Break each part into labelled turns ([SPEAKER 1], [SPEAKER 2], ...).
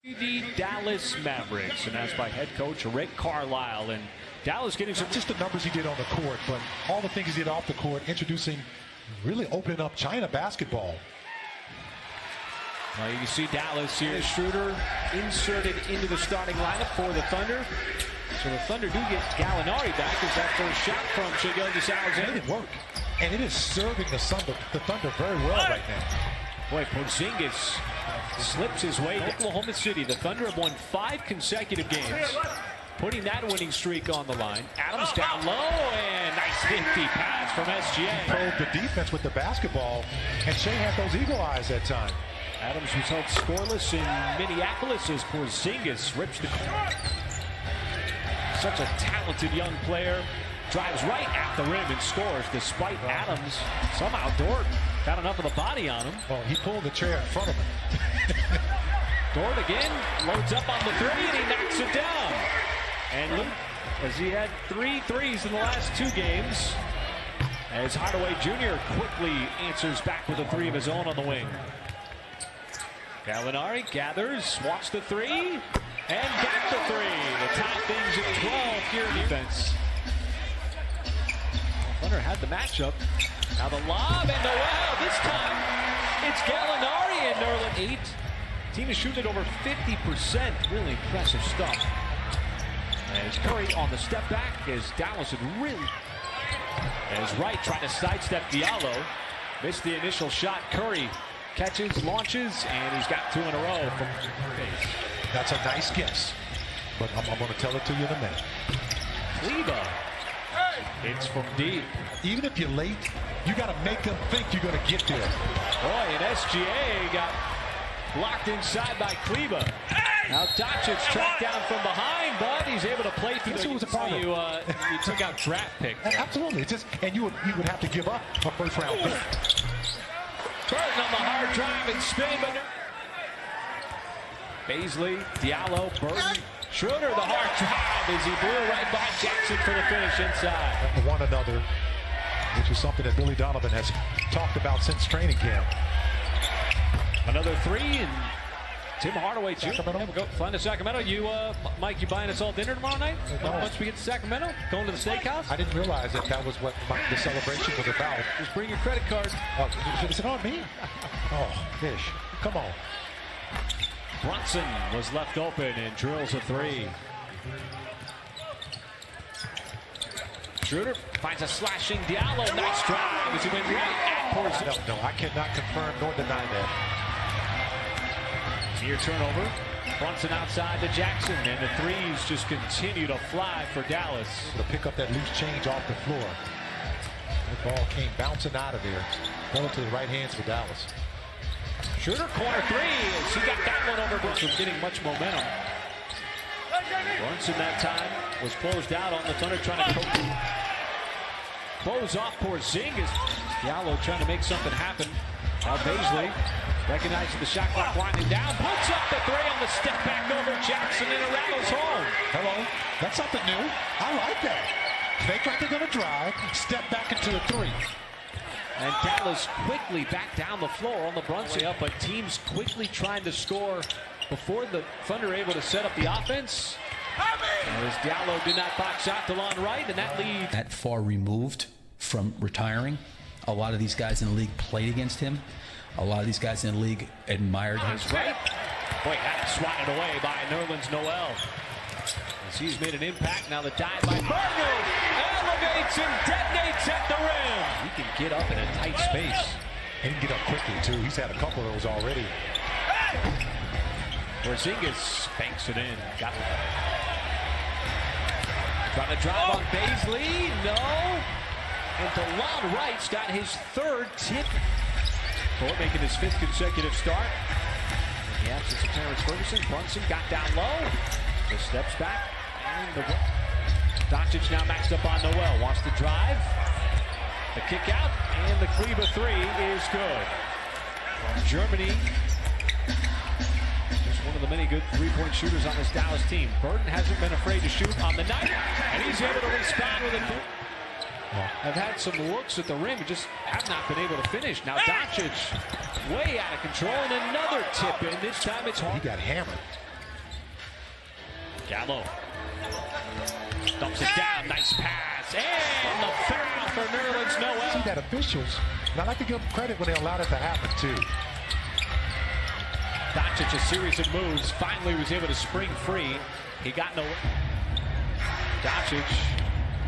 [SPEAKER 1] The Dallas Mavericks, and that's by head coach Rick Carlisle. And Dallas getting some
[SPEAKER 2] just the numbers he did on the court, but all the things he did off the court, introducing, really opening up China basketball.
[SPEAKER 1] Well, you can see Dallas here. Schroeder inserted into the starting lineup for the Thunder. So the Thunder do get Gallinari back as that first shot from Shai Gilgeous-Alexander.
[SPEAKER 2] It didn't work, and it is serving the Thunder very well right now.
[SPEAKER 1] Boy, Porzingis slips his way to Oklahoma City. The Thunder have won 5 consecutive games, putting that winning streak on the line. Adams down low, and nice 50 pass from SGA.
[SPEAKER 2] Controlled the defense with the basketball, and Shai had those eagle eyes that time.
[SPEAKER 1] Adams was held scoreless in Minneapolis as Porzingis rips the corner. Such a talented young player. Drives right at the rim and scores despite Adams somehow Dort got enough of the body on him.
[SPEAKER 2] Well, he pulled the chair in front of him.
[SPEAKER 1] Dort again loads up on the 3 and he knocks it down. And Luke, as he had 3 threes in the last 2 games, as Hardaway Jr. quickly answers back with a 3 of his own on the wing. Gallinari gathers, walks the 3, and got the 3. The top things at 12 here in defense. Thunder had the matchup. Now the lob and Noel. This time it's Gallinari and Nerlens 8. Team is shooting at over 50%. Really impressive stuff. As Curry on the step back, as Dallas had really. As Wright trying to sidestep Diallo. Missed the initial shot. Curry catches, launches, and he's got 2 in a row from base.
[SPEAKER 2] That's a nice guess, but I'm going to tell it to you in a minute.
[SPEAKER 1] Kleber. It's from deep.
[SPEAKER 2] Even if you're late, you got to make them think you're going to get there.
[SPEAKER 1] Boy, and SGA got locked inside by Kleber. Now Doncic tracked down from behind, but he's able to play through the... You took out draft pick.
[SPEAKER 2] Absolutely. It's just, and you would have to give up a first-round pick.
[SPEAKER 1] Burton on the hard drive and spin, but... Baisley, Diallo, Burton, Schroeder, the hard drive as he blew right by Jackson for the finish inside.
[SPEAKER 2] One another, which is something that Billy Donovan has talked about since training camp.
[SPEAKER 1] Another 3, and Tim Hardaway Jr. Yeah, we'll go flying to Sacramento. You, Mike, you buying us all dinner tomorrow night?
[SPEAKER 2] No.
[SPEAKER 1] Once we get to Sacramento, going to the steakhouse?
[SPEAKER 2] I didn't realize that that was what the celebration was about.
[SPEAKER 1] Just bring your credit card.
[SPEAKER 2] Is it on me? Oh, fish. Come on.
[SPEAKER 1] Brunson was left open and drills a 3. Schroeder finds a slashing Diallo. Nice drive as he went right at Porzingis.
[SPEAKER 2] I don't know. I cannot confirm nor deny that.
[SPEAKER 1] Near turnover. Brunson outside to Jackson, and the 3s just continue to fly for Dallas.
[SPEAKER 2] To pick up that loose change off the floor. The ball came bouncing out of there. Fell into the right hands for Dallas.
[SPEAKER 1] Schroeder corner 3, as he got that one over Brunson, getting much momentum. Brunson that time was closed out on the Thunder, trying to close off Porzingis. Diallo trying to make something happen. Now Baisley recognizing the shot clock winding down, puts up the 3 on the step back over Jackson, and it rattles home.
[SPEAKER 2] Hello, that's something new. I like that. Fake like they're going to drive, step back into the 3.
[SPEAKER 1] And Dallas quickly back down the floor on the Brunson up, but teams quickly trying to score before the Thunder able to set up the offense. As Diallo did not box out DeLon Wright, and that leads.
[SPEAKER 3] That far removed from retiring. A lot of these guys in the league played against him. A lot of these guys in the league admired him.
[SPEAKER 1] Right. Boy, had it swatted away by Nerlens Noel. As he's made an impact, now the dive by Barnard elevates and detonates at the rim. He can get up in a tight space.
[SPEAKER 2] And he can get up quickly, too. He's had a couple of those already.
[SPEAKER 1] Porzingis banks it in. Got it. Trying to drive on Baisley. No. And DeLon Wright's got his 3rd tip. Ford making his 5th consecutive start. In the absence of Terrence Ferguson, Brunson got down low. Just steps back. And Doncic now maxed up on Noel. Wants to drive. The kick out. And the Kleber 3 is good. Germany. Just one of the many good 3-point shooters on this Dallas team. Burton hasn't been afraid to shoot on the night. And he's able to respond with a... Have had some looks at the rim, just have not been able to finish. Now Doncic way out of control, and another tip in. This time it's hard.
[SPEAKER 2] He got hammered.
[SPEAKER 1] Gallo dumps it down. Nice pass. And the foul for Nerlens Noel.
[SPEAKER 2] See that officials, and I like to give them credit when they allow it to happen too.
[SPEAKER 1] Doncic, a series of moves, finally was able to spring free. He got no. Doncic,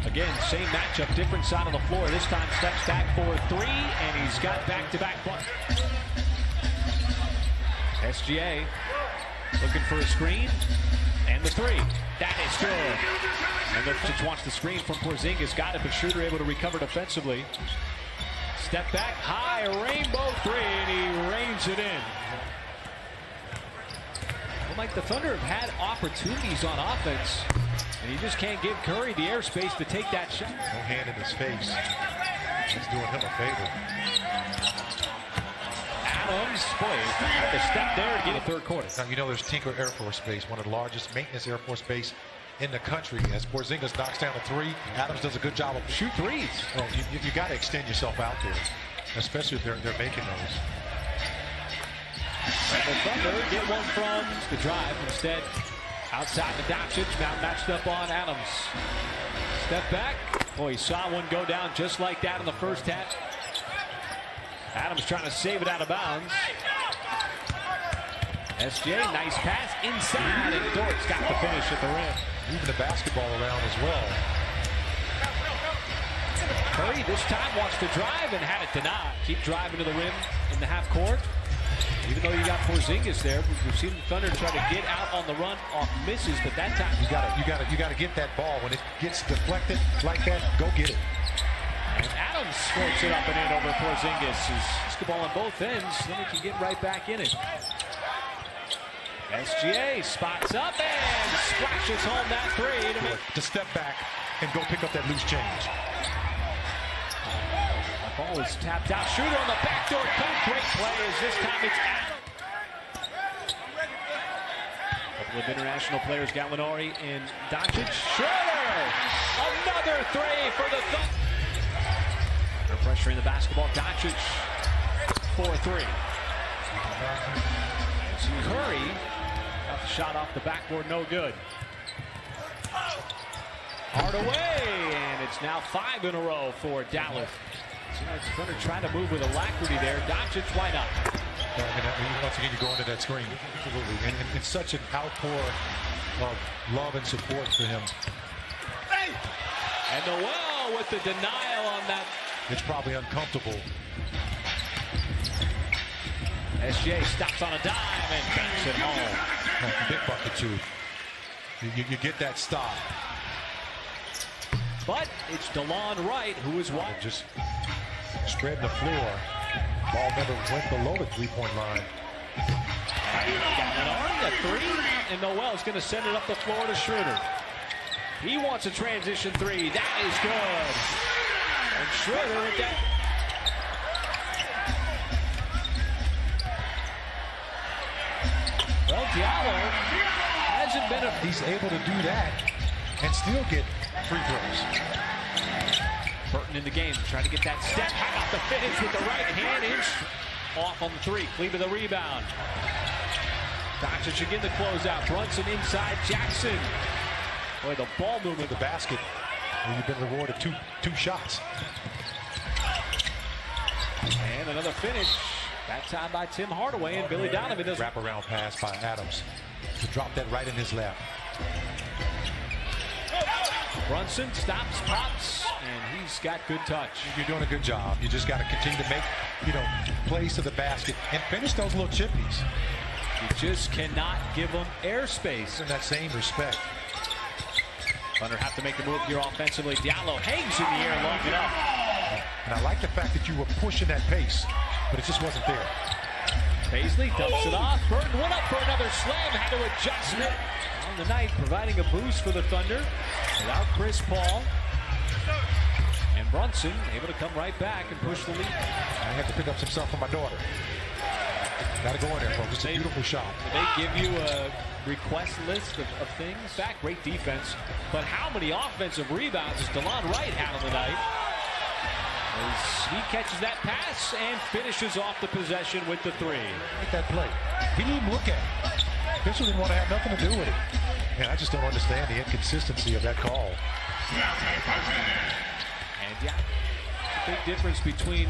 [SPEAKER 1] again, same matchup, different side of the floor. This time steps back for three, and he's got back-to-back buckets. SGA looking for a screen, and the three. That is good. And Doncic wants the screen from Porzingis. Got it, but Schroeder able to recover defensively. Step back, high, rainbow three, and he rains it in. Like the Thunder have had opportunities on offense, and you just can't give Curry the airspace to take that shot.
[SPEAKER 2] No hand in his face. He's doing him a favor.
[SPEAKER 1] Adams, boy, had to step there to get a third quarter.
[SPEAKER 2] Now, you know there's Tinker Air Force Base, one of the largest maintenance Air Force Base in the country. As Porzingis knocks down a three, Adams does a good job of
[SPEAKER 1] shoot threes.
[SPEAKER 2] Well, you got to extend yourself out there, especially if they're making those.
[SPEAKER 1] And the Thunder get one from the drive. Instead, outside the Doncic, now matched up on Adams. Step back. Boy, he saw one go down just like that in the first half. Adams trying to save it out of bounds. SJ, nice pass inside, and Dort's got the finish at the rim.
[SPEAKER 2] Moving the basketball around as well.
[SPEAKER 1] Curry this time wants to drive and had it denied. Keep driving to the rim in the half court. Even though you got Porzingis there, we've seen the Thunder try to get out on the run off misses, but that time
[SPEAKER 2] you gotta get that ball when it gets deflected like that. Go get it.
[SPEAKER 1] And Adams floats it up and in over Porzingis. Basketball on both ends, then he can get right back in it. SGA spots up and splashes home that three
[SPEAKER 2] to step back and go pick up that loose change.
[SPEAKER 1] Ball is tapped out. Shooter on the backdoor cut. Great play as this time it's Adams. A couple of international players, Gallinari and Doncic. Schroeder! Another three for the Thunder. They're pressuring the basketball. Doncic for three. Curry got the shot off the backboard, no good. Hardaway, and it's now 5 in a row for Dallas. It's Thunder trying to move with alacrity there. Doncic, why not?
[SPEAKER 2] And once again, you go into that screen. Absolutely. And it's such an outpour of love and support for him.
[SPEAKER 1] And Noel with the denial on that.
[SPEAKER 2] It's probably uncomfortable.
[SPEAKER 1] SGA stops on a dime and banks it home.
[SPEAKER 2] Big bucket, too. You get that stop.
[SPEAKER 1] But it's DeLon Wright who is wide.
[SPEAKER 2] Just spreading the floor. Ball never went below the three-point line.
[SPEAKER 1] Gallinari, a three, and Noel's going to send it up the floor to Schroeder. He wants a transition three. That is good. And Schroeder with that. Well, Diallo hasn't been a...
[SPEAKER 2] He's able to do that and still get free throws.
[SPEAKER 1] Burton in the game, trying to get that step. How about the finish with the right hand? Off on the three. Cleveland the rebound. Doncic again the closeout. Brunson inside Jackson. Boy, the ball movement.
[SPEAKER 2] The basket. And you've been rewarded two shots.
[SPEAKER 1] And another finish. That time by Tim Hardaway, and Billy Donovan does
[SPEAKER 2] wraparound pass by Adams to drop that right in his lap.
[SPEAKER 1] Brunson stops, pops, and he's got good touch.
[SPEAKER 2] You're doing a good job. You just got to continue to make, plays to the basket and finish those little chippies.
[SPEAKER 1] You just cannot give them airspace.
[SPEAKER 2] In that same respect.
[SPEAKER 1] Thunder have to make the move here offensively. Diallo hangs in the air, long it up.
[SPEAKER 2] And I like the fact that you were pushing that pace, but it just wasn't there.
[SPEAKER 1] Paisley dumps it off. Burton went up for another slam, had to adjust it. On the night, providing a boost for the Thunder without Chris Paul. And Brunson able to come right back and push the lead.
[SPEAKER 2] I have to pick up some stuff for my daughter. Got to go in there, folks. It's a beautiful shot.
[SPEAKER 1] They give you a request list of things. Back, great defense. But how many offensive rebounds does DeLon Wright have on the night? As he catches that pass and finishes off the possession with the three.
[SPEAKER 2] Make that play. He didn't even look at it. Official didn't want to have nothing to do with it. And I just don't understand the inconsistency of that call.
[SPEAKER 1] And yeah, big difference between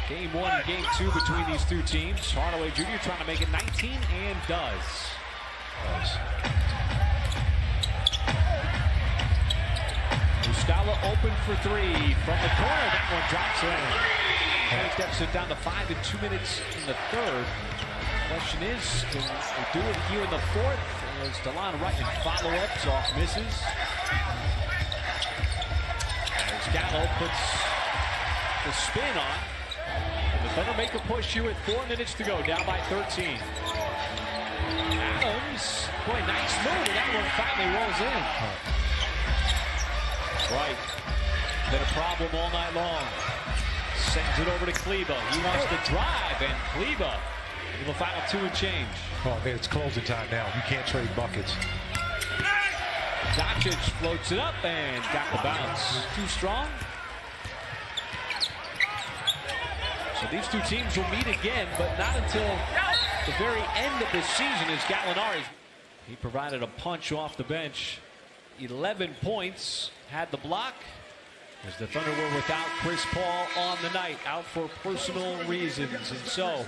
[SPEAKER 1] game 1 and game 2 between these two teams. Hardaway Jr. trying to make it 19 and does. Muscala open for 3 from the corner. That one drops in. Takes deficit down to 5 in 2 minutes in the third. Question is, can we do it here in the fourth? As DeLon Wright follow-ups off misses. As Gallo puts the spin on. The Thunder make a push here with 4 minutes to go, down by 13. Adams, boy, nice move, and that one finally rolls in. Right, been a problem all night long. Sends it over to Kleba. He wants to drive, and Kleba in the final 2 and change.
[SPEAKER 2] Well, it's closing time now. You can't trade buckets.
[SPEAKER 1] Doncic floats it up and got the bounce. Too strong. So these two teams will meet again, but not until the very end of the season as Gallinari. He provided a punch off the bench. 11 points, had the block, as the Thunder were without Chris Paul on the night, out for personal reasons. And so